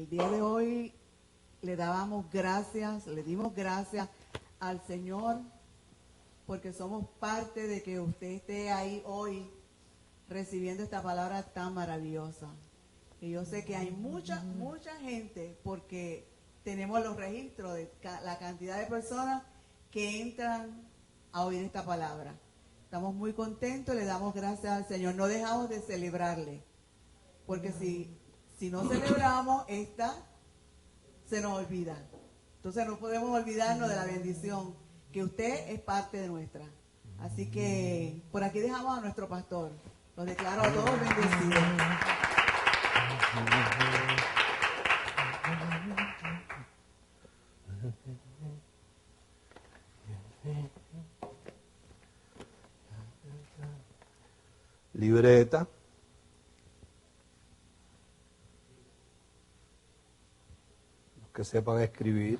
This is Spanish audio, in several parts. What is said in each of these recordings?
el día de hoy le dimos gracias al Señor porque somos parte de que usted esté ahí hoy recibiendo esta palabra tan maravillosa. Y yo sé que hay mucha gente, porque tenemos los registros de la cantidad de personas que entran a oír esta palabra. Estamos muy contentos, le damos gracias al Señor. No dejamos de celebrarle, porque si no celebramos esta, se nos olvida. Entonces no podemos olvidarnos de la bendición, que usted es parte de nuestra. Así que por aquí dejamos a nuestro pastor. Los declaro a todos bendecidos. Libreta. Los que sepan escribir.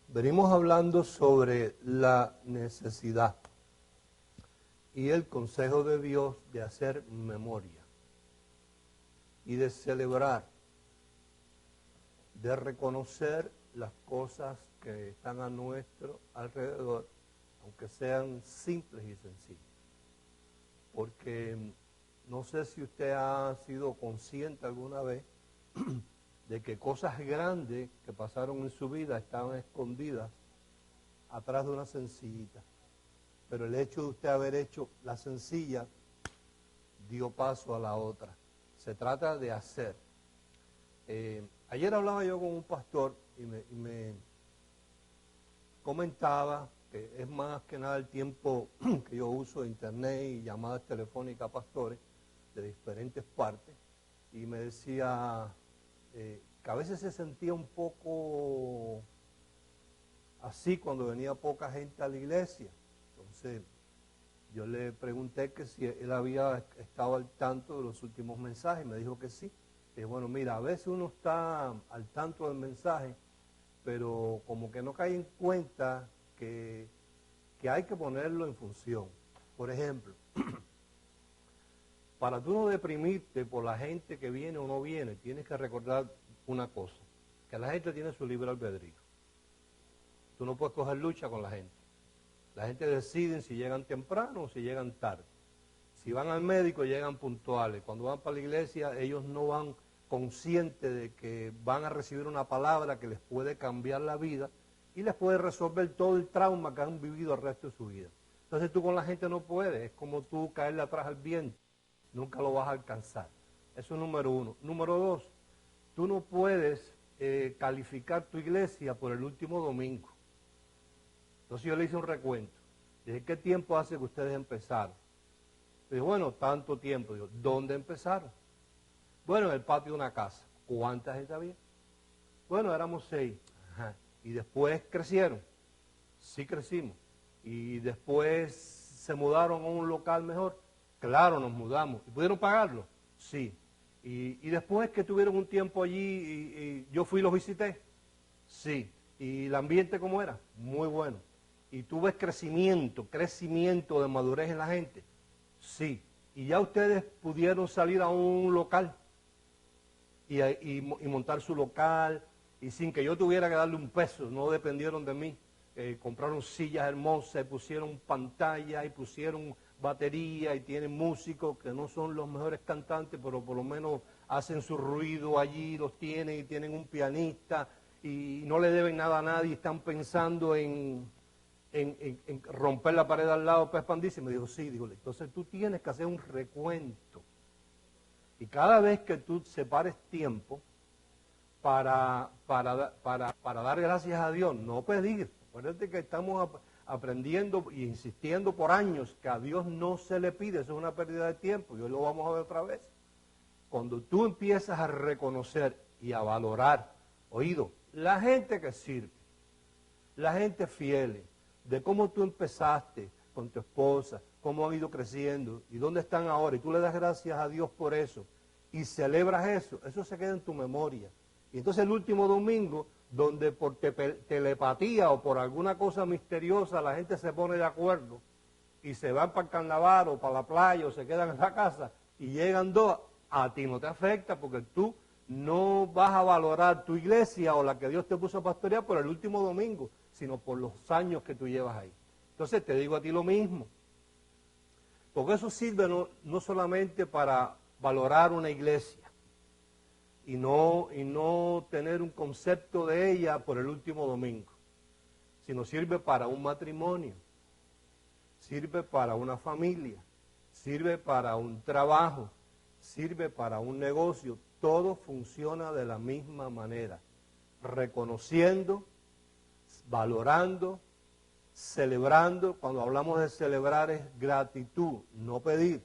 Venimos hablando sobre la necesidad y el consejo de Dios de hacer memoria y de celebrar, de reconocer las cosas que están a nuestro alrededor, aunque sean simples y sencillas. Porque no sé si usted ha sido consciente alguna vez de que cosas grandes que pasaron en su vida estaban escondidas atrás de una sencillita. Pero el hecho de usted haber hecho la sencilla dio paso a la otra. Se trata de hacer. Ayer hablaba yo con un pastor y me comentaba que es más que nada el tiempo que yo uso internet y llamadas telefónicas a pastores de diferentes partes, y me decía que a veces se sentía un poco así cuando venía poca gente a la iglesia. Entonces yo le pregunté que si él había estado al tanto de los últimos mensajes, y me dijo que sí. Y dije, bueno, mira, a veces uno está al tanto del mensaje, pero como que no cae en cuenta que hay que ponerlo en función. Por ejemplo, para tú no deprimirte por la gente que viene o no viene, tienes que recordar una cosa, que la gente tiene su libre albedrío. Tú no puedes coger lucha con la gente. La gente decide si llegan temprano o si llegan tarde. Si van al médico, llegan puntuales. Cuando van para la iglesia, ellos no van conscientes de que van a recibir una palabra que les puede cambiar la vida y les puede resolver todo el trauma que han vivido el resto de su vida. Entonces tú con la gente no puedes, es como tú caerle atrás al viento, nunca lo vas a alcanzar. Eso es número uno. Número dos, tú no puedes calificar tu iglesia por el último domingo. Entonces yo le hice un recuento. Dije, ¿qué tiempo hace que ustedes empezaron? Dije, bueno, tanto tiempo. Digo, ¿dónde empezaron? Bueno, en el patio de una casa. ¿Cuánta gente había? Bueno, éramos 6. Ajá. ¿Y después crecieron? Sí crecimos. ¿Y después se mudaron a un local mejor? Claro, nos mudamos. ¿Y pudieron pagarlo? Sí. ¿Y después que tuvieron un tiempo allí y yo fui y los visité? Sí. ¿Y el ambiente cómo era? Muy bueno. ¿Y tú ves crecimiento de madurez en la gente? Sí. ¿Y ya ustedes pudieron salir a un local y montar su local y sin que yo tuviera que darle un peso? No dependieron de mí. Compraron sillas hermosas, y pusieron pantalla y pusieron batería y tienen músicos que no son los mejores cantantes, pero por lo menos hacen su ruido allí, los tienen y tienen un pianista y no le deben nada a nadie, están pensando en romper la pared al lado para expandirse. Me dijo, sí, digo, entonces tú tienes que hacer un recuento. Y cada vez que tú separes tiempo para dar gracias a Dios, no pedir. Acuérdate que estamos aprendiendo y insistiendo por años que a Dios no se le pide, eso es una pérdida de tiempo, y hoy lo vamos a ver otra vez. Cuando tú empiezas a reconocer y a valorar, oído, la gente que sirve, la gente fiel, de cómo tú empezaste con tu esposa, cómo han ido creciendo y dónde están ahora, y tú le das gracias a Dios por eso, y celebras eso, eso se queda en tu memoria. Y entonces el último domingo, donde por telepatía o por alguna cosa misteriosa la gente se pone de acuerdo y se van para el carnaval o para la playa o se quedan en la casa y llegan dos, a ti no te afecta porque tú no vas a valorar tu iglesia o la que Dios te puso a pastorear por el último domingo, sino por los años que tú llevas ahí. Entonces te digo a ti lo mismo, porque eso sirve no solamente para valorar una iglesia y no tener un concepto de ella por el último domingo, sino sirve para un matrimonio, sirve para una familia, sirve para un trabajo, sirve para un negocio. Todo funciona de la misma manera, reconociendo, valorando, celebrando. Cuando hablamos de celebrar es gratitud, no pedir.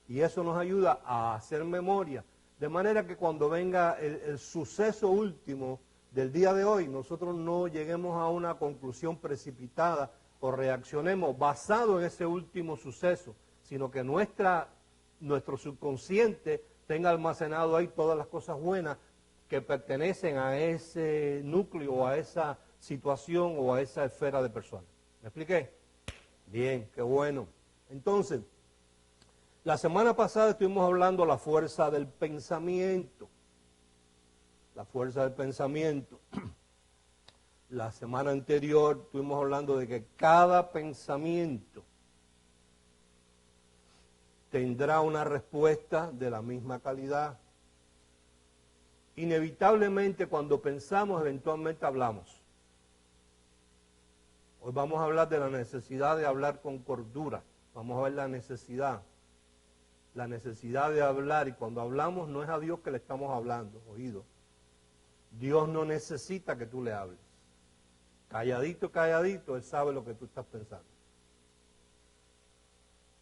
Y eso nos ayuda a hacer memoria, de manera que cuando venga el suceso último del día de hoy, nosotros no lleguemos a una conclusión precipitada o reaccionemos basado en ese último suceso, sino que nuestro subconsciente tenga almacenado ahí todas las cosas buenas que pertenecen a ese núcleo, a esa situación o a esa esfera de personas. ¿Me expliqué? Bien, qué bueno. Entonces, la semana pasada estuvimos hablando de la fuerza del pensamiento. La fuerza del pensamiento. La semana anterior estuvimos hablando de que cada pensamiento tendrá una respuesta de la misma calidad. Inevitablemente cuando pensamos, eventualmente hablamos. Hoy vamos a hablar de la necesidad de hablar con cordura. Vamos a ver la necesidad de hablar. Y cuando hablamos no es a Dios que le estamos hablando, oído. Dios no necesita que tú le hables. Calladito, calladito, Él sabe lo que tú estás pensando.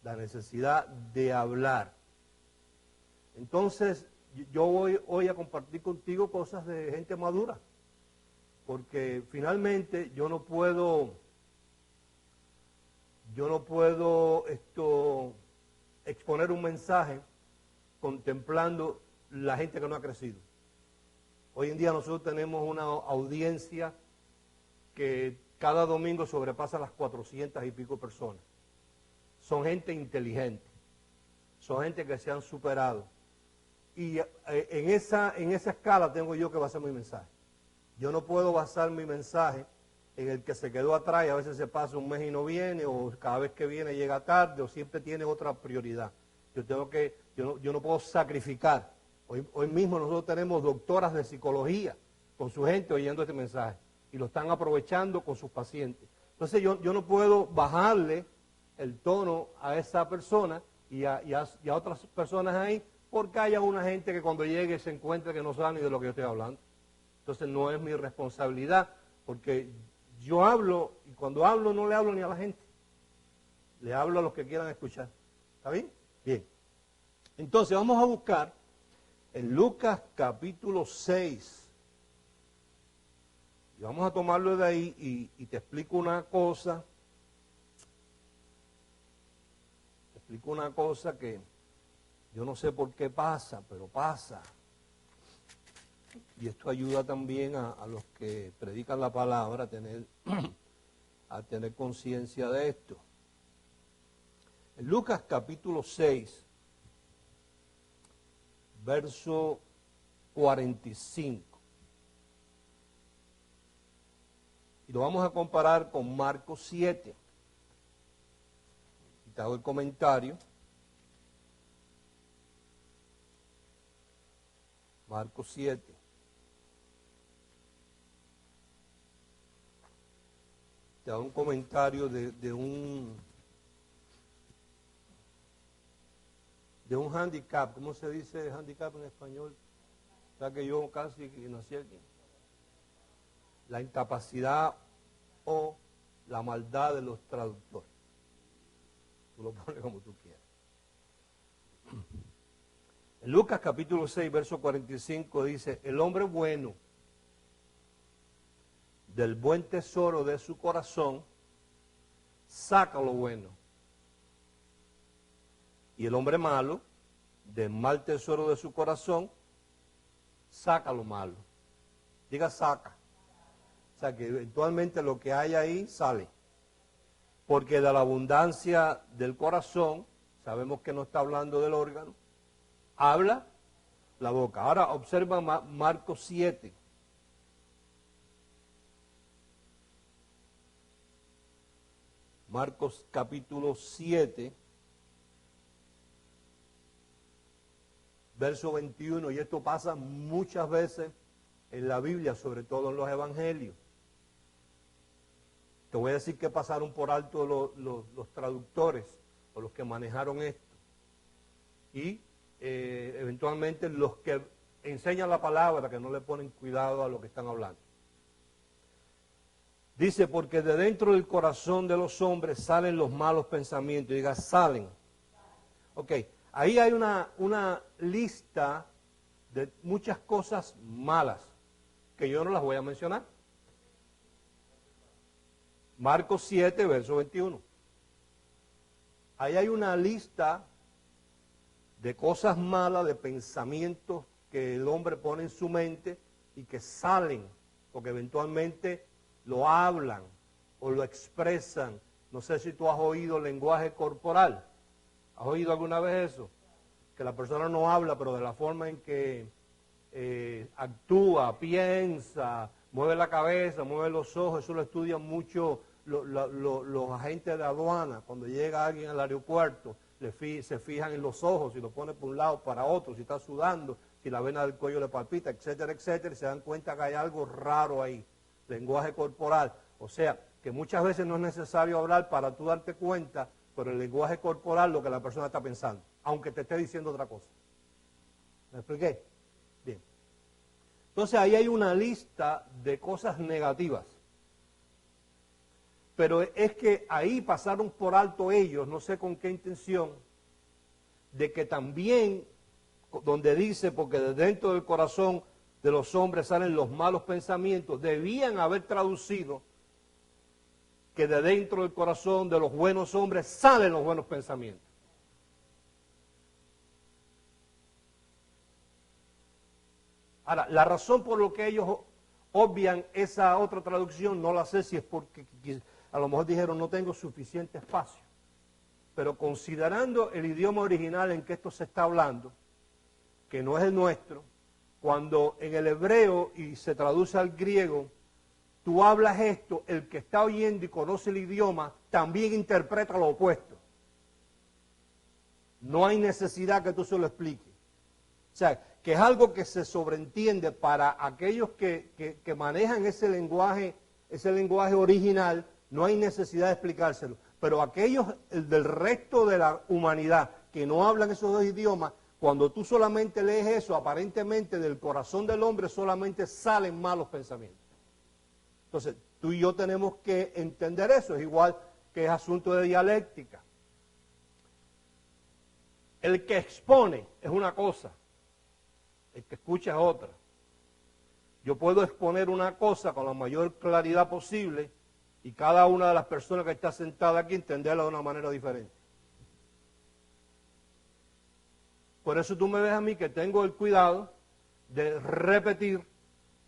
La necesidad de hablar. Entonces, yo voy hoy a compartir contigo cosas de gente madura, porque finalmente yo no puedo exponer un mensaje contemplando la gente que no ha crecido. Hoy en día nosotros tenemos una audiencia que cada domingo sobrepasa las 400 y pico personas. Son gente inteligente, son gente que se han superado. Y en esa escala tengo yo que basar mi mensaje. Yo no puedo basar mi mensaje en el que se quedó atrás y a veces se pasa un mes y no viene, o cada vez que viene llega tarde, o siempre tiene otra prioridad. Yo no puedo sacrificar. Hoy mismo nosotros tenemos doctoras de psicología con su gente oyendo este mensaje y lo están aprovechando con sus pacientes. Entonces yo no puedo bajarle el tono a esa persona y a otras personas ahí, porque haya una gente que cuando llegue se encuentre que no sabe ni de lo que yo estoy hablando. Entonces no es mi responsabilidad, porque yo hablo, y cuando hablo no le hablo ni a la gente, le hablo a los que quieran escuchar. ¿Está bien? Bien. Entonces vamos a buscar en Lucas capítulo 6, y vamos a tomarlo de ahí y te explico una cosa. Te explico una cosa que yo no sé por qué pasa, pero pasa. Y esto ayuda también a los que predican la palabra a tener conciencia de esto. En Lucas capítulo 6, verso 45. Y lo vamos a comparar con Marcos 7. Y te hago el comentario. Marcos 7. Te hago un comentario de un handicap. ¿Cómo se dice handicap en español? O sea que yo casi nací aquí. La incapacidad o la maldad de los traductores. Tú lo pones como tú quieras. En Lucas capítulo 6, verso 45 dice, el hombre bueno del buen tesoro de su corazón saca lo bueno. Y el hombre malo del mal tesoro de su corazón saca lo malo. Diga saca. O sea que eventualmente lo que hay ahí sale. porque de la abundancia del corazón, sabemos que no está hablando del órgano, habla la boca. Ahora observa Marcos 7. Marcos capítulo 7, verso 21, y esto pasa muchas veces en la Biblia, sobre todo en los evangelios. Te voy a decir que pasaron por alto los traductores o los que manejaron esto. Y eventualmente los que enseñan la palabra, que no le ponen cuidado a lo que están hablando. Dice, porque de dentro del corazón de los hombres salen los malos pensamientos. Diga, salen. Ok, ahí hay una lista de muchas cosas malas, que yo no las voy a mencionar. Marcos 7, verso 21. Ahí hay una lista de cosas malas, de pensamientos que el hombre pone en su mente y que salen, porque eventualmente lo hablan o lo expresan. No sé si tú has oído lenguaje corporal. ¿Has oído alguna vez eso? Que la persona no habla, pero de la forma en que actúa, piensa, mueve la cabeza, mueve los ojos. Eso lo estudian mucho los agentes de aduana. Cuando llega alguien al aeropuerto, se fijan en los ojos, si lo pone por un lado para otro, si está sudando, si la vena del cuello le palpita, etcétera, etcétera, y se dan cuenta que hay algo raro ahí. Lenguaje corporal. O sea, que muchas veces no es necesario hablar para tú darte cuenta, pero el lenguaje corporal lo que la persona está pensando, aunque te esté diciendo otra cosa. ¿Me expliqué? Bien. Entonces ahí hay una lista de cosas negativas. Pero es que ahí pasaron por alto ellos, no sé con qué intención, de que también, donde dice, porque de dentro del corazón de los hombres salen los malos pensamientos, debían haber traducido que de dentro del corazón de los buenos hombres salen los buenos pensamientos. Ahora, la razón por la que ellos obvian esa otra traducción, no la sé si es porque a lo mejor dijeron no tengo suficiente espacio. Pero considerando el idioma original en que esto se está hablando, que no es el nuestro, cuando en el hebreo y se traduce al griego, tú hablas esto, el que está oyendo y conoce el idioma también interpreta lo opuesto. No hay necesidad que tú se lo expliques. O sea, que es algo que se sobreentiende para aquellos que manejan ese lenguaje original, no hay necesidad de explicárselo. Pero aquellos del resto de la humanidad que no hablan esos dos idiomas, cuando tú solamente lees eso, aparentemente del corazón del hombre solamente salen malos pensamientos. Entonces, tú y yo tenemos que entender eso, es igual que es asunto de dialéctica. El que expone es una cosa, el que escucha es otra. Yo puedo exponer una cosa con la mayor claridad posible y cada una de las personas que está sentada aquí entenderla de una manera diferente. Por eso tú me ves a mí que tengo el cuidado de repetir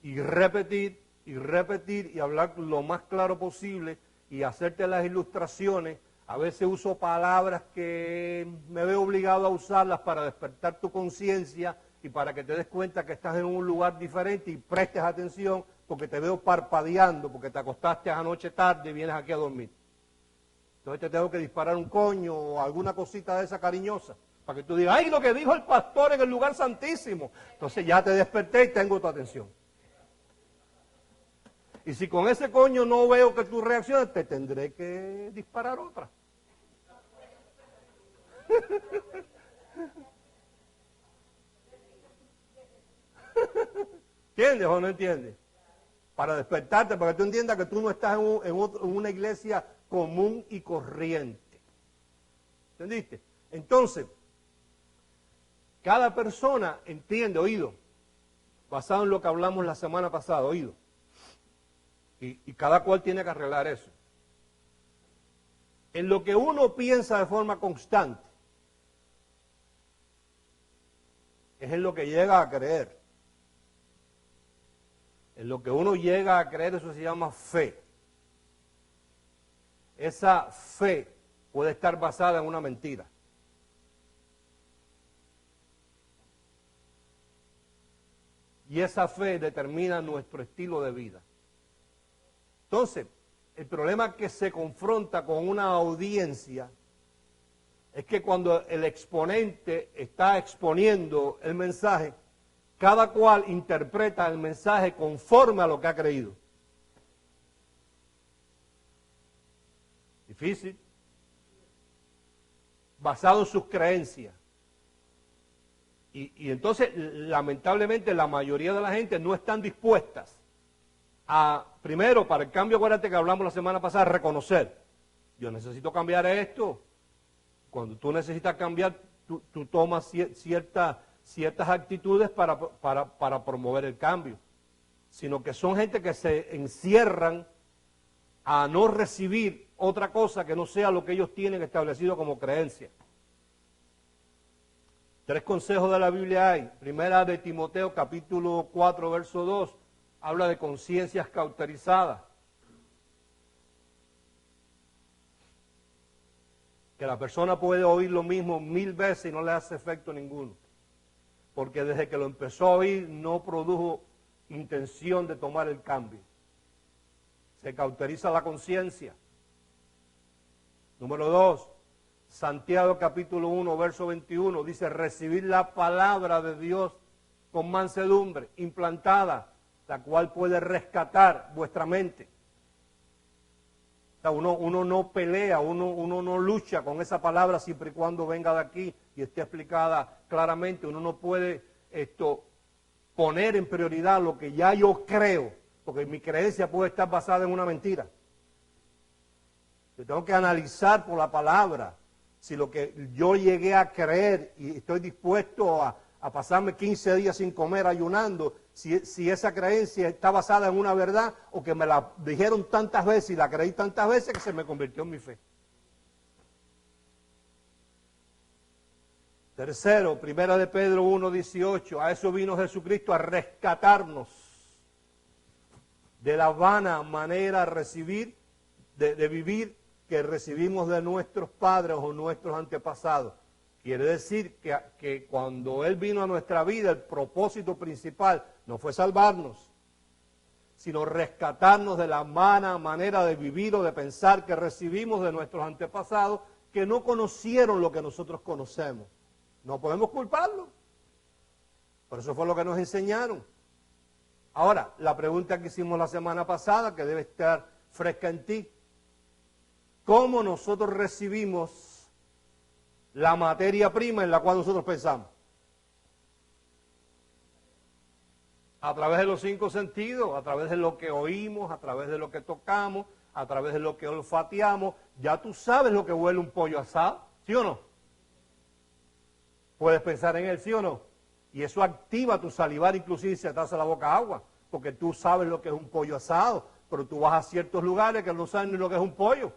y repetir y repetir y hablar lo más claro posible y hacerte las ilustraciones. A veces uso palabras que me veo obligado a usarlas para despertar tu conciencia y para que te des cuenta que estás en un lugar diferente y prestes atención porque te veo parpadeando, porque te acostaste anoche tarde y vienes aquí a dormir. Entonces te tengo que disparar un coño o alguna cosita de esa cariñosa para que tú digas, ¡ay, lo que dijo el pastor en el lugar santísimo! Entonces ya te desperté y tengo tu atención. Y si con ese coño no veo que tú reacciones, te tendré que disparar otra. ¿Entiendes o no entiendes? Para despertarte, para que tú entiendas que tú no estás en una iglesia común y corriente. ¿Entendiste? Entonces, cada persona entiende, oído, basado en lo que hablamos la semana pasada, oído. Y cada cual tiene que arreglar eso. En lo que uno piensa de forma constante, es en lo que llega a creer. En lo que uno llega a creer, eso se llama fe. esa fe puede estar basada en una mentira. Y esa fe determina nuestro estilo de vida. Entonces, el problema que se confronta con una audiencia es que cuando el exponente está exponiendo el mensaje, cada cual interpreta el mensaje conforme a lo que ha creído. Difícil. Basado en sus creencias. Y entonces, lamentablemente, la mayoría de la gente no están dispuestas a, primero, para el cambio, acuérdate que hablamos la semana pasada, reconocer. Yo necesito cambiar esto. Cuando tú necesitas cambiar, tú tomas ciertas actitudes para promover el cambio. Sino que son gente que se encierran a no recibir otra cosa que no sea lo que ellos tienen establecido como creencia. 3 consejos de la Biblia hay. Primera de Timoteo, capítulo 4, verso 2, habla de conciencias cauterizadas. Que la persona puede oír lo mismo 1000 veces y no le hace efecto ninguno. Porque desde que lo empezó a oír no produjo intención de tomar el cambio. Se cauteriza la conciencia. Número 2. Santiago capítulo 1, verso 21, dice, recibid la palabra de Dios con mansedumbre, implantada, la cual puede rescatar vuestra mente. O sea, uno no pelea, uno no lucha con esa palabra siempre y cuando venga de aquí y esté explicada claramente. Uno no puede poner en prioridad lo que ya yo creo, porque mi creencia puede estar basada en una mentira. Yo tengo que analizar por la palabra si lo que yo llegué a creer y estoy dispuesto a pasarme 15 días sin comer, ayunando, si esa creencia está basada en una verdad o que me la dijeron tantas veces y la creí tantas veces que se me convirtió en mi fe. Tercero, primera de Pedro 1:18, a eso vino Jesucristo, a rescatarnos de la vana manera de vivir que recibimos de nuestros padres o nuestros antepasados. Quiere decir que cuando Él vino a nuestra vida, el propósito principal no fue salvarnos, sino rescatarnos de la vana manera de vivir o de pensar que recibimos de nuestros antepasados que no conocieron lo que nosotros conocemos. No podemos culparlos. Por eso fue lo que nos enseñaron. Ahora, la pregunta que hicimos la semana pasada, que debe estar fresca en ti, ¿cómo nosotros recibimos la materia prima en la cual nosotros pensamos? A través de los 5 sentidos, a través de lo que oímos, a través de lo que tocamos, a través de lo que olfateamos. Ya tú sabes lo que huele un pollo asado, ¿sí o no? Puedes pensar en él, ¿sí o no? Y eso activa tu salivar, inclusive si te hace la boca agua, porque tú sabes lo que es un pollo asado, pero tú vas a ciertos lugares que no saben ni lo que es un pollo.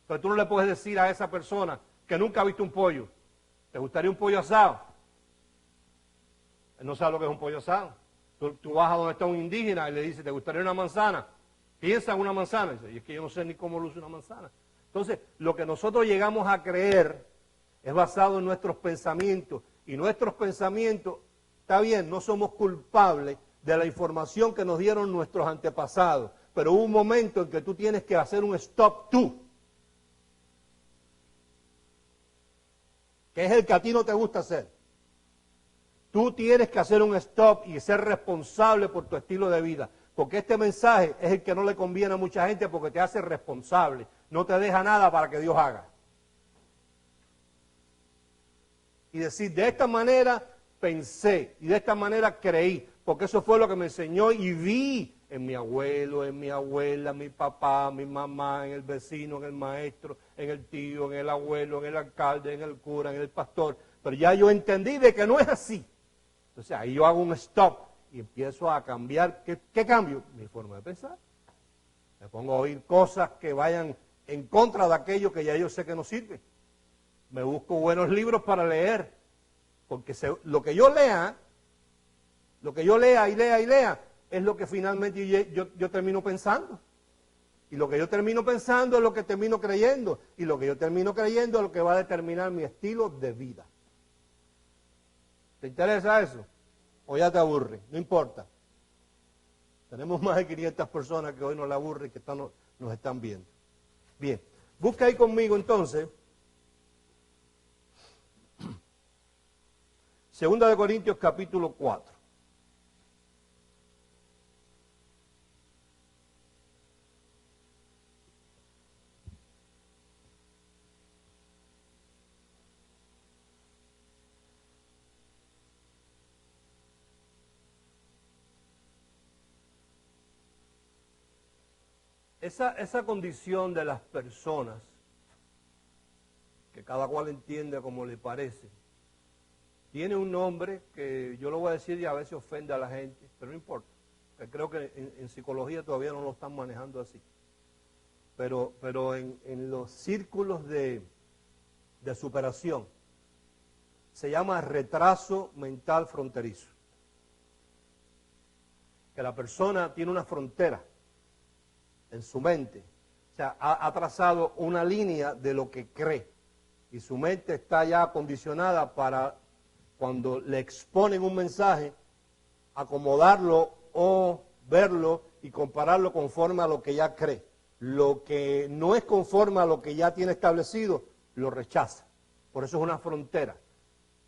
Pero tú no le puedes decir a esa persona que nunca ha visto un pollo, ¿te gustaría un pollo asado? Él no sabe lo que es un pollo asado. Tú vas a donde está un indígena y le dices, ¿te gustaría una manzana? Piensa en una manzana. Y dice, y es que yo no sé ni cómo luce una manzana. Entonces, lo que nosotros llegamos a creer es basado en nuestros pensamientos. Y nuestros pensamientos, está bien, no somos culpables de la información que nos dieron nuestros antepasados. Pero hubo un momento en que tú tienes que hacer un stop tú. Que es el que a ti no te gusta hacer. Tú tienes que hacer un stop y ser responsable por tu estilo de vida. Porque este mensaje es el que no le conviene a mucha gente porque te hace responsable. No te deja nada para que Dios haga. Y decir, de esta manera pensé y de esta manera creí. Porque eso fue lo que me enseñó y vi en mi abuelo, en mi abuela, en mi papá, en mi mamá, en el vecino, en el maestro, en el tío, en el abuelo, en el alcalde, en el cura, en el pastor. Pero ya yo entendí de que no es así. Entonces ahí yo hago un stop y empiezo a cambiar. ¿Qué cambio? Mi forma de pensar. Me pongo a oír cosas que vayan en contra de aquello que ya yo sé que no sirve. Me busco buenos libros para leer. Porque lo que yo lea y lea, es lo que finalmente yo termino pensando. Y lo que yo termino pensando es lo que termino creyendo. Y lo que yo termino creyendo es lo que va a determinar mi estilo de vida. ¿Te interesa eso? O ya te aburre, no importa. Tenemos más de 500 personas que hoy nos la aburre y que nos están viendo. Bien, busca ahí conmigo entonces. 2 Corintios capítulo 4. Esa condición de las personas, que cada cual entiende como le parece, tiene un nombre que yo lo voy a decir y a veces ofende a la gente, pero no importa. Creo que en psicología todavía no lo están manejando así. Pero en los círculos de superación se llama retraso mental fronterizo. Que la persona tiene una frontera en su mente. O sea, ha trazado una línea de lo que cree. Y su mente está ya acondicionada para, cuando le exponen un mensaje, acomodarlo o verlo y compararlo conforme a lo que ya cree. Lo que no es conforme a lo que ya tiene establecido, lo rechaza. Por eso es una frontera.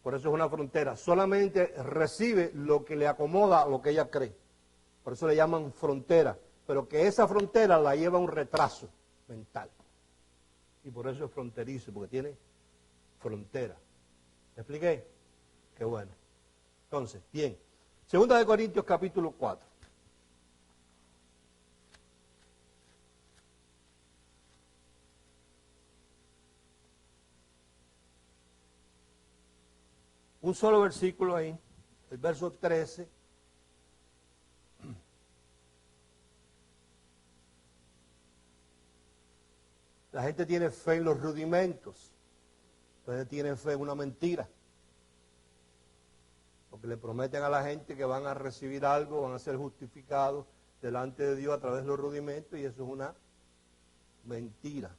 Por eso es una frontera. Solamente recibe lo que le acomoda a lo que ella cree. Por eso le llaman frontera. Pero que esa frontera la lleva un retraso mental. Y por eso es fronterizo, porque tiene frontera. ¿Me expliqué? Qué bueno. Entonces, bien. 2 Corintios capítulo 4. Un solo versículo ahí, el verso 13. La gente tiene fe en los rudimentos, entonces tienen fe en una mentira. Porque le prometen a la gente que van a recibir algo, van a ser justificados delante de Dios a través de los rudimentos, y eso es una mentira.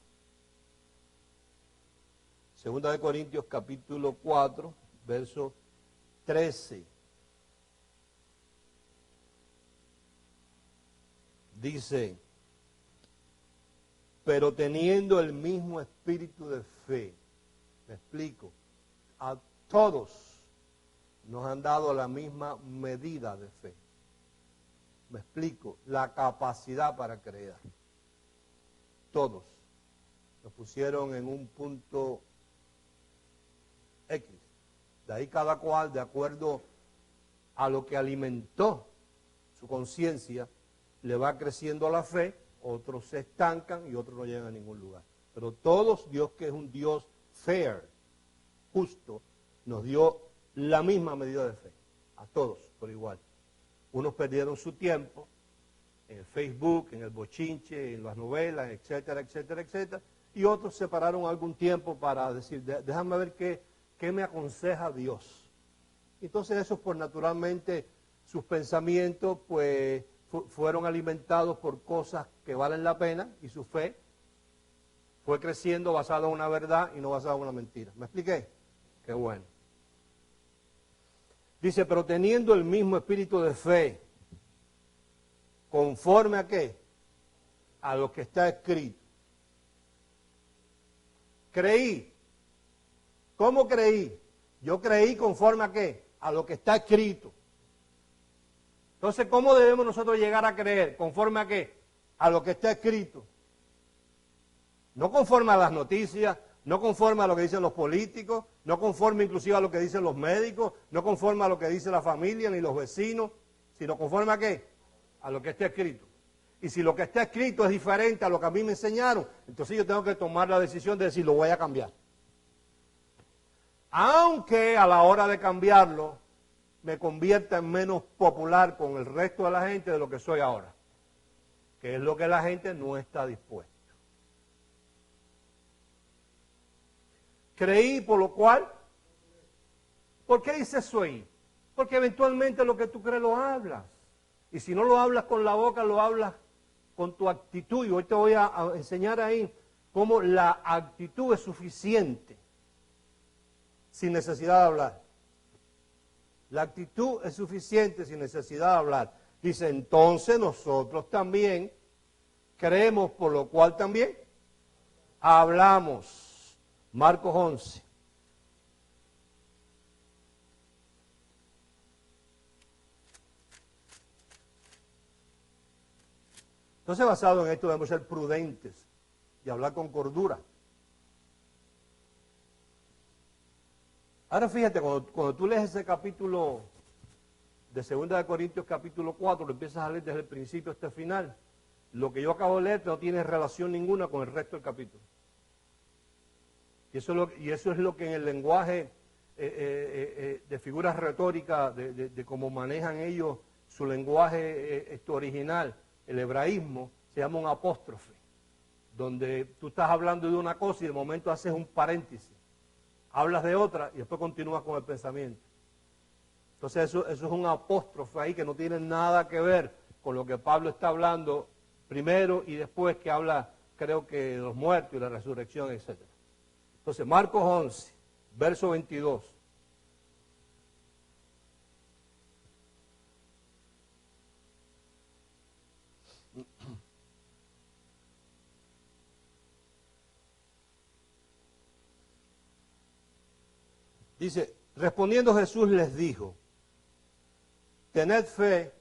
2 Corintios capítulo 4, verso 13. Dice: pero teniendo el mismo espíritu de fe. Me explico. A todos nos han dado la misma medida de fe. Me explico. La capacidad para creer. Todos nos pusieron en un punto X. De ahí cada cual, de acuerdo a lo que alimentó su conciencia, le va creciendo la fe. Otros se estancan y otros no llegan a ningún lugar. Pero todos, Dios, que es un Dios fair, justo, nos dio la misma medida de fe. A todos, por igual. Unos perdieron su tiempo en el Facebook, en el bochinche, en las novelas, etcétera, etcétera, etcétera. Y otros se pararon algún tiempo para decir, déjame ver qué me aconseja Dios. Entonces esos, pues naturalmente, sus pensamientos, pues fueron alimentados por cosas que valen la pena, y su fe fue creciendo basada en una verdad y no basada en una mentira. ¿Me expliqué? Qué bueno. Dice, pero teniendo el mismo espíritu de fe, ¿conforme a qué? A lo que está escrito. Creí. ¿Cómo creí? Yo creí conforme a qué? A lo que está escrito. Entonces, ¿cómo debemos nosotros llegar a creer? ¿Conforme a qué? A lo que está escrito. No conforme a las noticias, no conforme a lo que dicen los políticos, no conforme inclusive a lo que dicen los médicos, no conforme a lo que dice la familia ni los vecinos, sino conforme a qué? A lo que está escrito. Y si lo que está escrito es diferente a lo que a mí me enseñaron, entonces yo tengo que tomar la decisión de decir, lo voy a cambiar. Aunque a la hora de cambiarlo, me convierta en menos popular con el resto de la gente de lo que soy ahora. Que es lo que la gente no está dispuesta. Creí, por lo cual, ¿por qué dice eso ahí? Porque eventualmente lo que tú crees lo hablas. Y si no lo hablas con la boca, lo hablas con tu actitud. Y hoy te voy a enseñar ahí cómo la actitud es suficiente sin necesidad de hablar. La actitud es suficiente sin necesidad de hablar. Dice, entonces nosotros también creemos, por lo cual también hablamos. Marcos 11. Entonces, basado en esto, debemos ser prudentes y hablar con cordura. Ahora fíjate, cuando tú lees ese capítulo de 2 de Corintios capítulo 4, lo empiezas a leer desde el principio hasta el final. Lo que yo acabo de leer no tiene relación ninguna con el resto del capítulo. Y eso es lo que en el lenguaje de figuras retóricas, de cómo manejan ellos su lenguaje original, el hebraísmo, se llama un apóstrofe, donde tú estás hablando de una cosa y de momento haces un paréntesis, hablas de otra y después continúas con el pensamiento. Entonces eso es un apóstrofe ahí que no tiene nada que ver con lo que Pablo está hablando primero y después, que habla, creo que, de los muertos y la resurrección, etc. Entonces, Marcos 11, verso 22. Dice, respondiendo Jesús les dijo, tened fe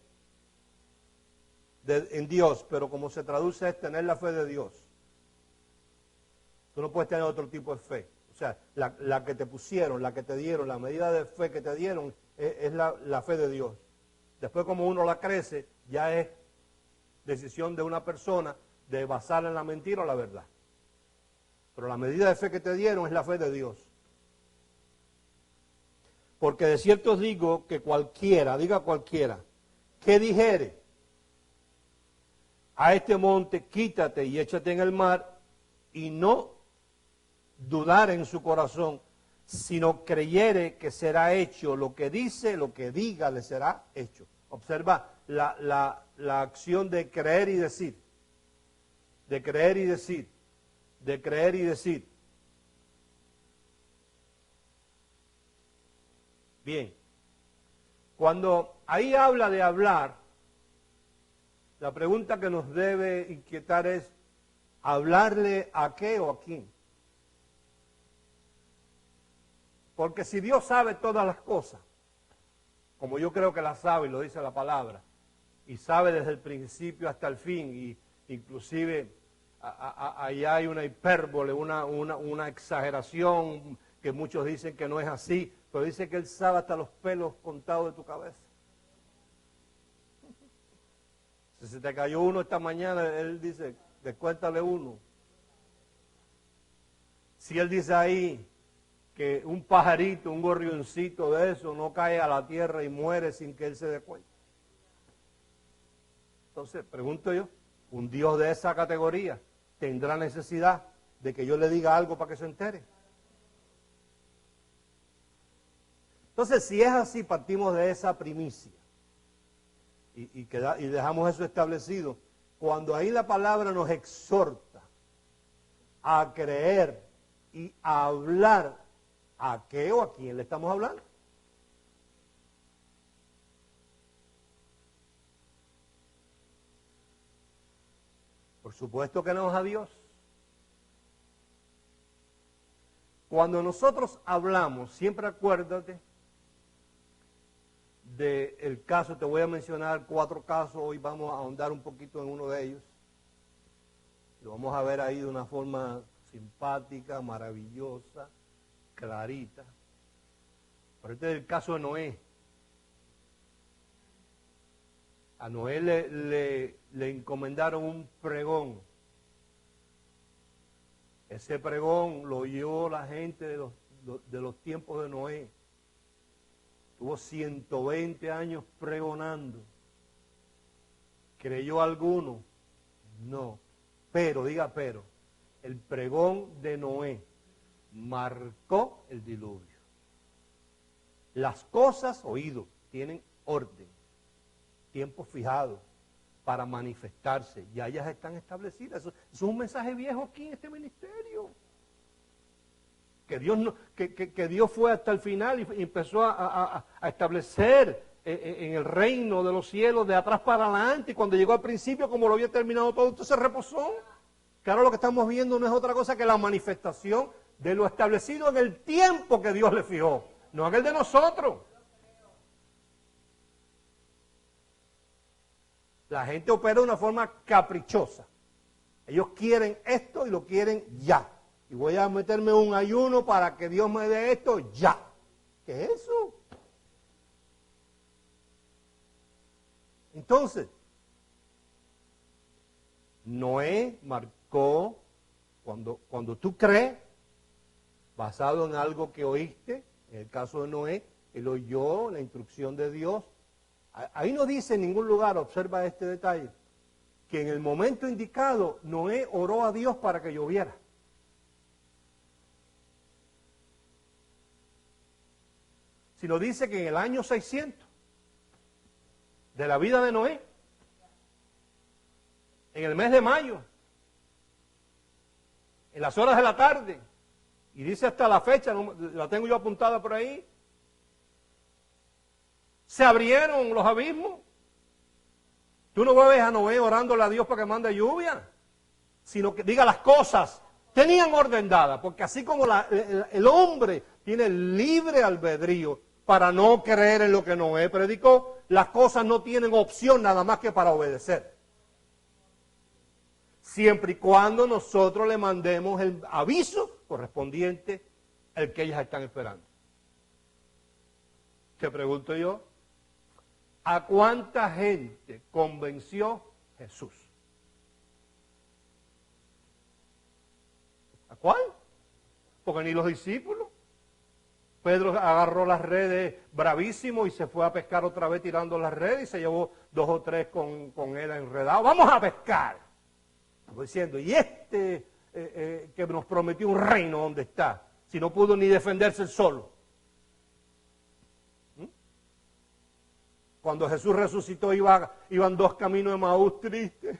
en Dios, pero como se traduce es tener la fe de Dios. Tú no puedes tener otro tipo de fe. O sea, la que te pusieron, la que te dieron, la medida de fe que te dieron es la fe de Dios. Después, como uno la crece, ya es decisión de una persona de basarla en la mentira o la verdad. Pero la medida de fe que te dieron es la fe de Dios. Porque de cierto os digo que cualquiera, diga cualquiera, que dijere a este monte, quítate y échate en el mar, y no dudar en su corazón, sino creyere que será hecho lo que dice, lo que diga le será hecho. Observa la acción de creer y decir, de creer y decir, de creer y decir. Bien, cuando ahí habla de hablar, la pregunta que nos debe inquietar es, ¿hablarle a qué o a quién? Porque si Dios sabe todas las cosas, como yo creo que las sabe y lo dice la palabra, y sabe desde el principio hasta el fin, y inclusive ahí hay una hipérbole, una exageración, que muchos dicen que no es así, pero dice que Él sabe hasta los pelos contados de tu cabeza. Si se te cayó uno esta mañana, Él dice, descuéntale uno. Si Él dice ahí que un pajarito, un gorrioncito de eso no cae a la tierra y muere sin que Él se dé cuenta. Entonces, pregunto yo, ¿un Dios de esa categoría tendrá necesidad de que yo le diga algo para que se entere? Entonces, si es así, partimos de esa primicia y dejamos eso establecido. Cuando ahí la palabra nos exhorta a creer y a hablar, ¿a qué o a quién le estamos hablando? Por supuesto que no es a Dios. Cuando nosotros hablamos, siempre acuérdate del caso, te voy a mencionar 4 casos, hoy vamos a ahondar un poquito en uno de ellos. Lo vamos a ver ahí de una forma simpática, maravillosa, clarita. Pero este es el caso de Noé. A Noé le encomendaron un pregón. Ese pregón lo oyó la gente de los tiempos de Noé. Tuvo 120 años pregonando. ¿Creyó alguno? No. Pero, diga pero, el pregón de Noé marcó el diluvio. Las cosas, oído, tienen orden, tiempo fijado. para manifestarse. Ya ellas están establecidas. Eso es un mensaje viejo aquí en este ministerio. Que Dios, que Dios fue hasta el final y empezó a establecer en el reino de los cielos de atrás para adelante. Y cuando llegó al principio, como lo había terminado todo, entonces reposó. Que ahora lo que estamos viendo no es otra cosa que la manifestación de lo establecido en el tiempo que Dios le fijó, no en el de nosotros. La gente opera de una forma caprichosa. Ellos quieren esto y lo quieren ya. Y voy a meterme un ayuno para que Dios me dé esto ya. ¿Qué es eso? Entonces, Noé marcó, cuando tú crees, basado en algo que oíste, en el caso de Noé, él oyó la instrucción de Dios. Ahí no dice en ningún lugar, observa este detalle, que en el momento indicado Noé oró a Dios para que lloviera. Sino dice que en el año 600 de la vida de Noé, en el mes de mayo, en las horas de la tarde, y dice hasta la fecha, la tengo yo apuntada por ahí, se abrieron los abismos. Tú no ves a Noé orándole a Dios para que mande lluvia, sino que diga las cosas tenían orden dada, porque así como el hombre tiene libre albedrío para no creer en lo que Noé predicó, las cosas no tienen opción nada más que para obedecer. Siempre y cuando nosotros le mandemos el aviso correspondiente al que ellas están esperando. Te pregunto yo, ¿a cuánta gente convenció Jesús? ¿A cuál? Porque ni los discípulos. Pedro agarró las redes bravísimo y se fue a pescar otra vez tirando las redes y se llevó 2 o 3 con él enredado. ¡Vamos a pescar! Estoy diciendo, ¿y que nos prometió un reino donde está? Si no pudo ni defenderse él solo. Cuando Jesús resucitó iban 2 caminos de Emaús tristes.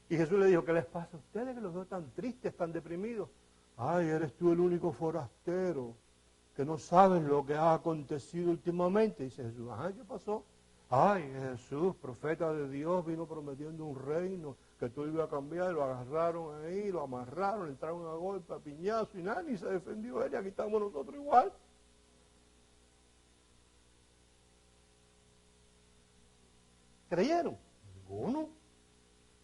Y Jesús le dijo, ¿qué les pasa a ustedes que los veo tan tristes, tan deprimidos? Ay, eres tú el único forastero que no sabes lo que ha acontecido últimamente. Dice Jesús, ajá, ¿qué pasó? Ay, Jesús, profeta de Dios, vino prometiendo un reino que tú ibas a cambiar, y lo agarraron ahí, lo amarraron, entraron a golpe, a piñazo y nada, ni se defendió él y aquí estamos nosotros igual. ¿Creyeron? Ninguno.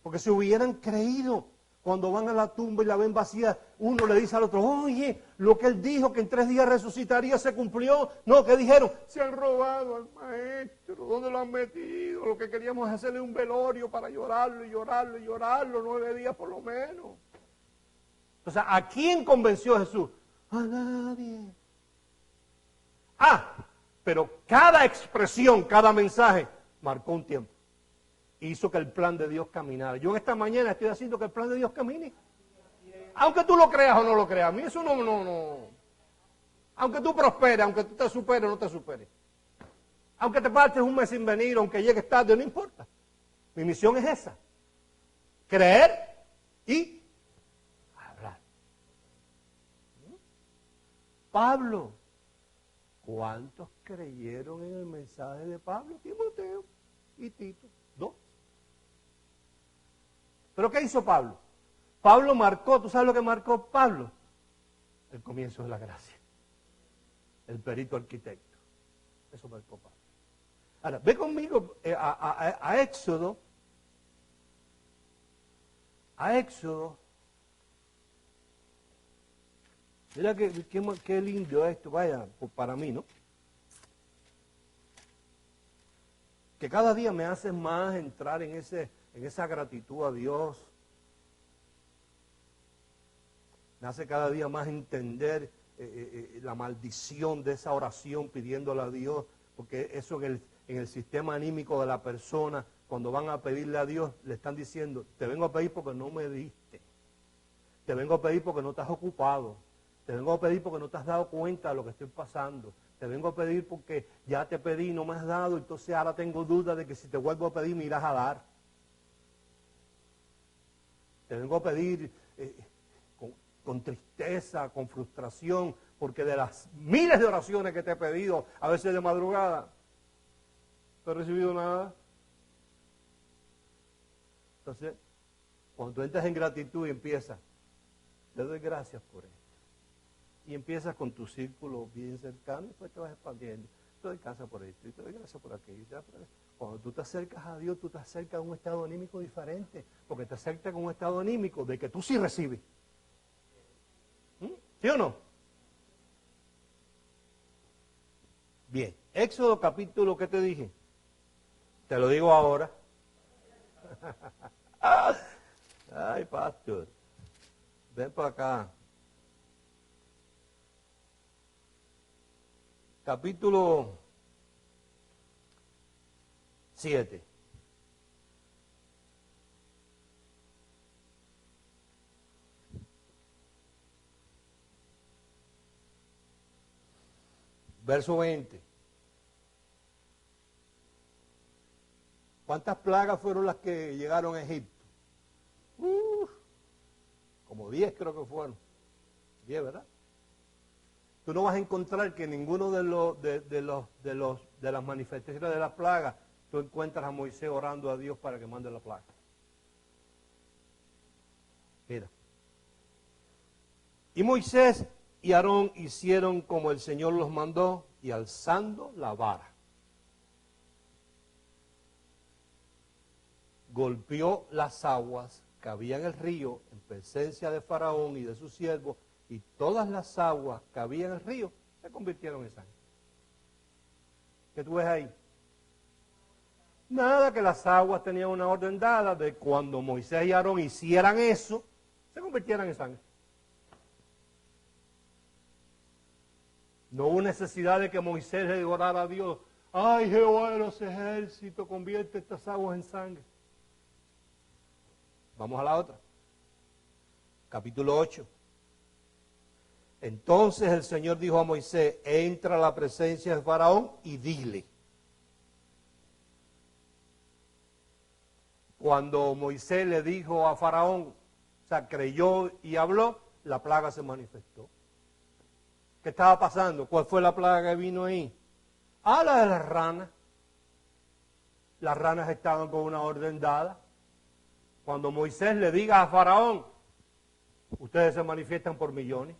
Porque si hubieran creído, cuando van a la tumba y la ven vacía, uno le dice al otro, oye, lo que él dijo que en 3 días resucitaría se cumplió. No, ¿qué dijeron? Se han robado al maestro, ¿dónde lo han metido? Lo que queríamos es hacerle un velorio para llorarlo y llorarlo y llorarlo, 9 días por lo menos. O sea, ¿a quién convenció Jesús? A nadie. Pero cada expresión, cada mensaje, marcó un tiempo. Hizo que el plan de Dios caminara. Yo en esta mañana estoy haciendo que el plan de Dios camine. Aunque tú lo creas o no lo creas. A mí eso no. Aunque tú prosperes, aunque tú te superes o no te superes. Aunque te partes un mes sin venir, aunque llegues tarde, no importa. Mi misión es esa. Creer y hablar. Pablo. ¿Cuántos creyeron en el mensaje de Pablo? Timoteo y Tito. 2. ¿Pero qué hizo Pablo? Pablo marcó, ¿tú sabes lo que marcó Pablo? El comienzo de la gracia. El perito arquitecto. Eso marcó Pablo. Ahora, ve conmigo a Éxodo. A Éxodo. Mira qué lindo esto, vaya, para mí, ¿no? Que cada día me hace más entrar en esa gratitud a Dios. Me hace cada día más entender la maldición de esa oración pidiéndole a Dios, porque eso en el sistema anímico de la persona, cuando van a pedirle a Dios, le están diciendo, te vengo a pedir porque no me diste, te vengo a pedir porque no estás ocupado, te vengo a pedir porque no te has dado cuenta de lo que estoy pasando, te vengo a pedir porque ya te pedí y no me has dado, entonces ahora tengo duda de que si te vuelvo a pedir me irás a dar. Te vengo a pedir con tristeza, con frustración, porque de las miles de oraciones que te he pedido, a veces de madrugada, no he recibido nada. Entonces, cuando tú entras en gratitud y empiezas, te doy gracias por esto. Y empiezas con tu círculo bien cercano y después te vas expandiendo. Te doy gracias por esto y te doy gracias por aquello. Cuando tú te acercas a Dios, tú te acercas a un estado anímico diferente, porque te acercas con un estado anímico de que tú sí recibes. ¿Sí o no? Bien, Éxodo capítulo, ¿qué te dije? Te lo digo ahora. Ay, pastor, ven para acá. Capítulo 7. Verso 20. ¿Cuántas plagas fueron las que llegaron a Egipto? Como 10 creo que fueron. 10, ¿verdad? Tú no vas a encontrar que ninguno de las manifestaciones de las plagas, tú encuentras a Moisés orando a Dios para que mande la plaga. Mira. Y Moisés y Aarón hicieron como el Señor los mandó, y alzando la vara, golpeó las aguas que había en el río en presencia de Faraón y de sus siervos, y todas las aguas que había en el río se convirtieron en sangre. ¿Qué tú ves ahí? Nada, que las aguas tenían una orden dada de cuando Moisés y Aarón hicieran eso, se convirtieran en sangre. No hubo necesidad de que Moisés le orara a Dios: ay, Jehová de los ejércitos, convierte estas aguas en sangre. Vamos a la otra. Capítulo 8. Entonces el Señor dijo a Moisés: entra a la presencia de Faraón y dile. Cuando Moisés le dijo a Faraón, o sea, creyó y habló, la plaga se manifestó. ¿Qué estaba pasando? ¿Cuál fue la plaga que vino ahí? Ah, la de las ranas. Las ranas estaban con una orden dada. Cuando Moisés le diga a Faraón, ustedes se manifiestan por millones.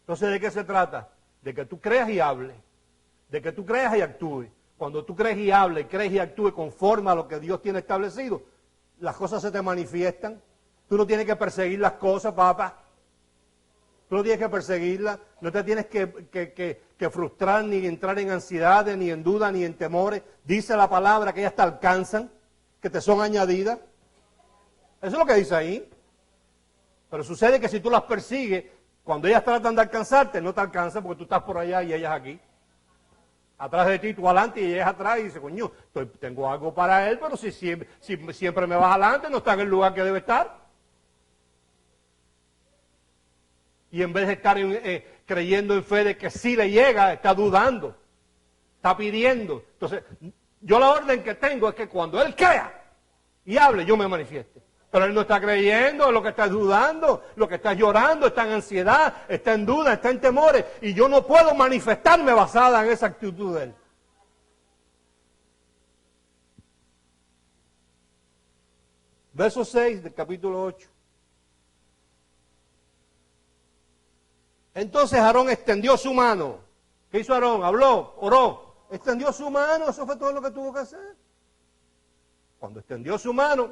Entonces, ¿de qué se trata? De que tú creas y hables. De que tú creas y actúes. Cuando tú crees y hables, crees y actúes conforme a lo que Dios tiene establecido, las cosas se te manifiestan. Tú no tienes que perseguir las cosas, papá. Tú no tienes que perseguirlas. No te tienes que frustrar, ni entrar en ansiedades, ni en dudas, ni en temores. Dice la palabra que ellas te alcanzan, que te son añadidas. Eso es lo que dice ahí. Pero sucede que si tú las persigues, cuando ellas tratan de alcanzarte, no te alcanzan porque tú estás por allá y ellas aquí. Atrás de ti, tú adelante y ellas atrás, y dice: coño, tengo algo para él, pero si siempre me vas adelante, no está en el lugar que debe estar. Y en vez de estar creyendo en fe de que sí le llega, está dudando, está pidiendo. Entonces, yo la orden que tengo es que cuando él crea y hable, yo me manifieste. Pero él no está creyendo, lo que está dudando, lo que está llorando, está en ansiedad, está en duda, está en temores. Y yo no puedo manifestarme basada en esa actitud de él. Verso 6 del capítulo 8. Entonces Aarón extendió su mano. ¿Qué hizo Aarón? Habló, oró, extendió su mano, eso fue todo lo que tuvo que hacer. Cuando extendió su mano,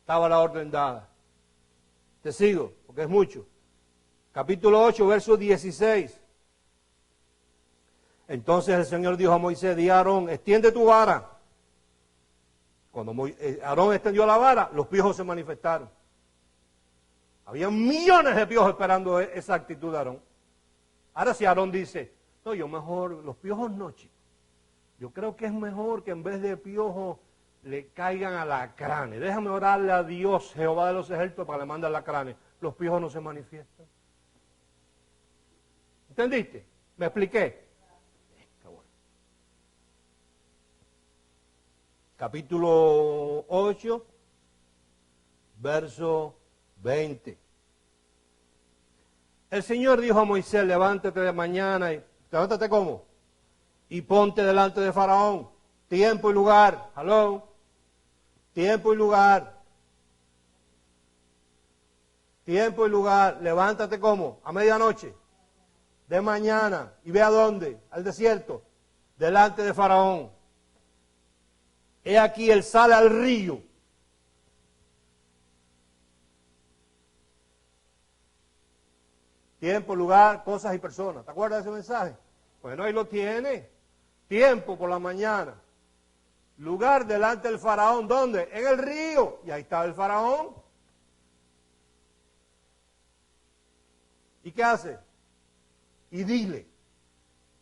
estaba la orden dada. Te sigo, porque es mucho. Capítulo 8, verso 16. Entonces el Señor dijo a Moisés: di a Aarón, extiende tu vara. Cuando Aarón extendió la vara, los piojos se manifestaron. Había millones de piojos esperando esa actitud de Aarón. Ahora si Aarón dice: no, yo mejor, los piojos no, chicos. Yo creo que es mejor que en vez de piojos le caigan alacranes. Déjame orarle a Dios, Jehová de los ejércitos, para que le mande alacranes. Los piojos no se manifiestan. ¿Entendiste? ¿Me expliqué? Qué bueno. Capítulo 8, verso 20. El Señor dijo a Moisés, levántate de mañana y levántate ¿cómo? Y ponte delante de Faraón. Tiempo y lugar. Hello. Tiempo y lugar. Tiempo y lugar. Levántate ¿cómo? A medianoche. De mañana. ¿Y ve a dónde? Al desierto. Delante de Faraón. He aquí, él sale al río. Tiempo, lugar, cosas y personas. ¿Te acuerdas de ese mensaje? Bueno, ahí lo tiene. Tiempo por la mañana. Lugar delante del faraón. ¿Dónde? En el río. Y ahí estaba el faraón. ¿Y qué hace? Y dile.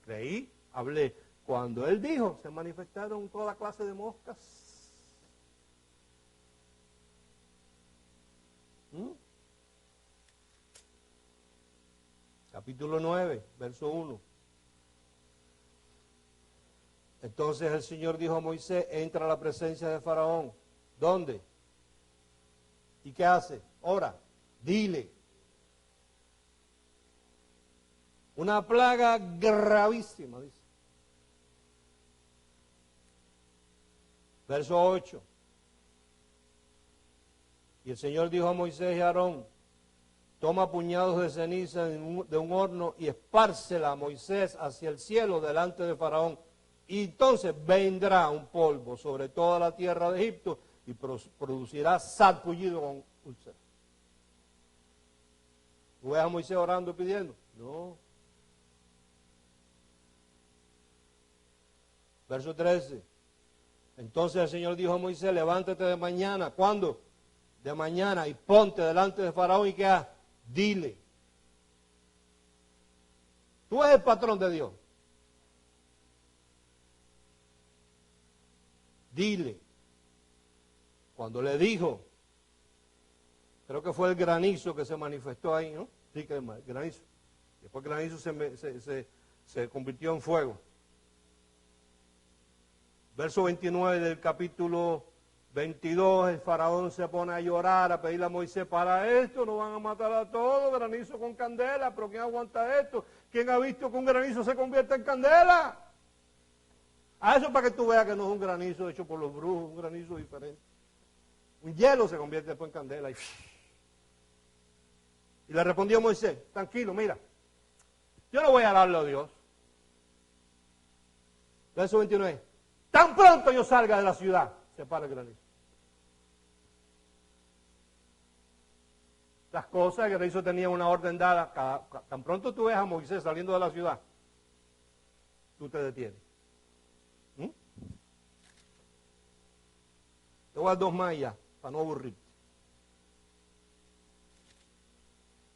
Creí, hablé. Cuando él dijo, se manifestaron toda clase de moscas. Capítulo 9, verso 1. Entonces el Señor dijo a Moisés, entra a la presencia de Faraón. ¿Dónde? ¿Y qué hace? Ora, dile. Una plaga gravísima, dice. Verso 8. Y el Señor dijo a Moisés y a Aarón, toma puñados de ceniza de un horno y espárcela a Moisés hacia el cielo delante de Faraón. Y entonces vendrá un polvo sobre toda la tierra de Egipto y producirá sarpullido con úlcera. ¿Tú ves a Moisés orando y pidiendo? No. Verso 13. Entonces el Señor dijo a Moisés, levántate de mañana. ¿Cuándo? De mañana y ponte delante de Faraón y ¿qué haces? Dile. Tú eres el patrón de Dios. Dile. Cuando le dijo, creo que fue el granizo que se manifestó ahí, ¿no? Sí, que el granizo. Después el granizo se convirtió en fuego. Verso 29 del capítulo 22, el faraón se pone a llorar, a pedirle a Moisés, para esto nos van a matar a todos, granizo con candela, pero ¿quién aguanta esto? ¿Quién ha visto que un granizo se convierte en candela? A eso para que tú veas que no es un granizo hecho por los brujos, un granizo diferente. Un hielo se convierte después en candela. Y le respondió Moisés, tranquilo, mira, yo no voy a darle a Dios. Verso 29, tan pronto yo salga de la ciudad, se para el granizo. Las cosas, el granizo tenía una orden dada, tan pronto tú ves a Moisés saliendo de la ciudad, tú te detienes. Te voy a dar dos más ya, para no aburrirte.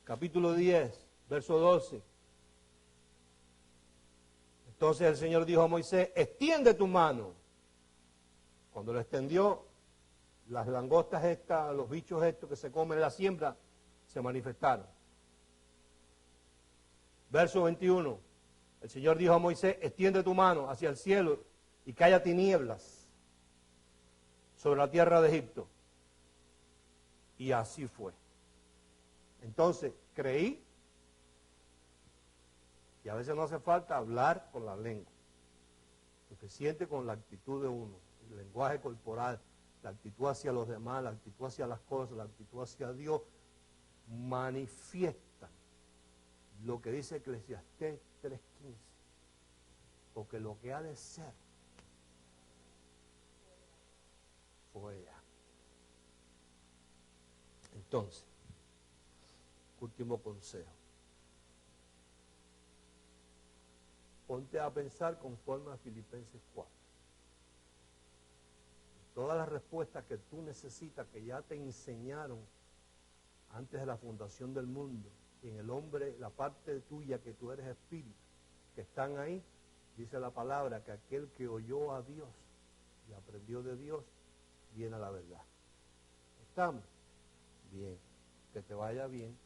Capítulo 10, verso 12. Entonces el Señor dijo a Moisés, extiende tu mano. Cuando lo extendió, las langostas estas, los bichos estos que se comen en la siembra, se manifestaron. Verso 21. El Señor dijo a Moisés, extiende tu mano hacia el cielo y que haya tinieblas sobre la tierra de Egipto. Y así fue. Entonces, creí, y a veces no hace falta hablar con la lengua. Suficiente con la actitud de uno, el lenguaje corporal, la actitud hacia los demás, la actitud hacia las cosas, la actitud hacia Dios, manifiestan lo que dice Eclesiastés 3:15. Porque lo que ha de ser, fue ya. Entonces, último consejo. Ponte a pensar conforme a Filipenses 4. Todas las respuestas que tú necesitas, que ya te enseñaron antes de la fundación del mundo, y en el hombre, la parte tuya que tú eres espíritu, que están ahí, dice la palabra, que aquel que oyó a Dios y aprendió de Dios, viene a la verdad. ¿Estamos? Bien. Que te vaya bien.